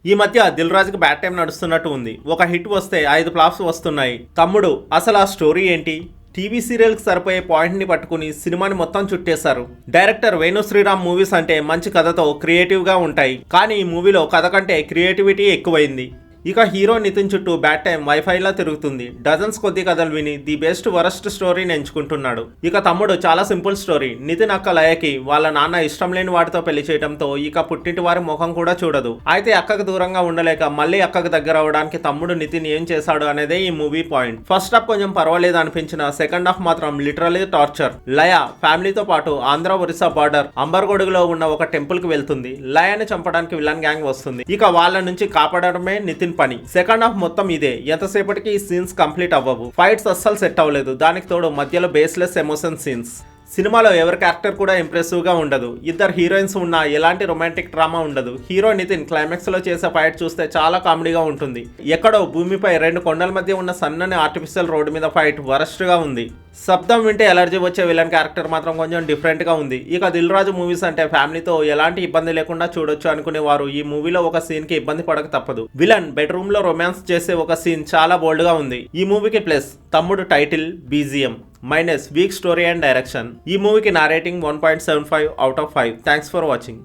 ఈ మధ్య దిల్ రాజుకి బ్యాడ్ టైం నడుస్తున్నట్టు ఉంది. ఒక హిట్ వస్తే 5 ఫ్లాప్స్ వస్తున్నాయి. తమ్ముడు అసలు ఆ స్టోరీ ఏంటి? టీవీ సీరియల్కి సరిపోయే పాయింట్ని పట్టుకుని సినిమాని మొత్తం చుట్టేశారు. డైరెక్టర్ వేణు శ్రీరామ్ మూవీస్ అంటే మంచి కథతో క్రియేటివ్గా ఉంటాయి, కానీ ఈ మూవీలో కథ కంటే క్రియేటివిటీ ఎక్కువైంది. ఇక హీరో నితిన్ చుట్టూ బ్యాడ్ టైం వైఫైలా తిరుగుతుంది. డజన్స్ కొద్ది కథలు విని ది బెస్ట్ వరస్ట్ స్టోరీని ఎంచుకుంటున్నాడు. ఇక తమ్ముడు చాలా సింపుల్ స్టోరీ. నితిన్ అక్క లయకి వాళ్ళ నాన్న ఇష్టం లేని వాటితో పెళ్లి చేయడంతో ఇక పుట్టింటి వారి ముఖం కూడా చూడదు. అయితే అక్కకు దూరంగా ఉండలేక మళ్ళీ అక్కకు దగ్గర అవడానికి తమ్ముడు నితిన్ ఏం చేశాడు అనేదే ఈ మూవీ పాయింట్. ఫస్ట్ హాఫ్ కొంచెం పర్వాలేదు అనిపించిన సెకండ్ హాఫ్ మాత్రం లిటరలీ టార్చర్. లయ ఫ్యామిలీతో పాటు ఆంధ్ర ఒరిస్సా బార్డర్ అంబర్గొడుగులో ఉన్న ఒక టెంపుల్ కి వెళ్తుంది. లయని చంపడానికి విలన్ గ్యాంగ్ వస్తుంది. ఇక వాళ్ళ నుంచి కాపాడడమే నితిన్ పని. సెకండ్ హాఫ్ మొత్తం ఇదే. ఎంతసేపటికి ఈ సీన్స్ కంప్లీట్ అవ్వవు. ఫైట్స్ అస్సలు సెట్ అవ్వలేదు. దానికి తోడు మధ్యలో బేస్లెస్ ఎమోషన్ సీన్స్. సినిమాలో ఎవరి క్యారెక్టర్ కూడా ఇంప్రెసివ్ గా ఉండదు. ఇద్దరు హీరోయిన్స్ ఉన్నా ఎలాంటి రొమాంటిక్ డ్రామా ఉండదు. హీరో నితిన్ క్లైమాక్స్ లో చేసే ఫైట్ చూస్తే చాలా కామెడీగా ఉంటుంది. ఎక్కడో భూమిపై 2 కొండల మధ్య ఉన్న సన్నని ఆర్టిఫిషియల్ రోడ్డు మీద ఫైట్ వరస్ట్ గా ఉంది. శబ్దం వింటే ఎలర్జీ వచ్చే విలన్ క్యారెక్టర్ మాత్రం కొంచెం డిఫరెంట్ గా ఉంది. ఇక దిల్ రాజు మూవీస్ అంటే ఫ్యామిలీతో ఎలాంటి ఇబ్బంది లేకుండా చూడొచ్చు అనుకునే వారు ఈ మూవీలో ఒక సీన్ కి ఇబ్బంది పడక తప్పదు. విలన్ బెడ్రూమ్ లో రొమాన్స్ చేసే ఒక సీన్ చాలా బోల్డ్ గా ఉంది. ఈ మూవీకి ప్లస్ తమ్ముడు title, BGM, minus week story and direction. ఈ మూవీకి నా rating 1.75 out of 5. Thanks for watching.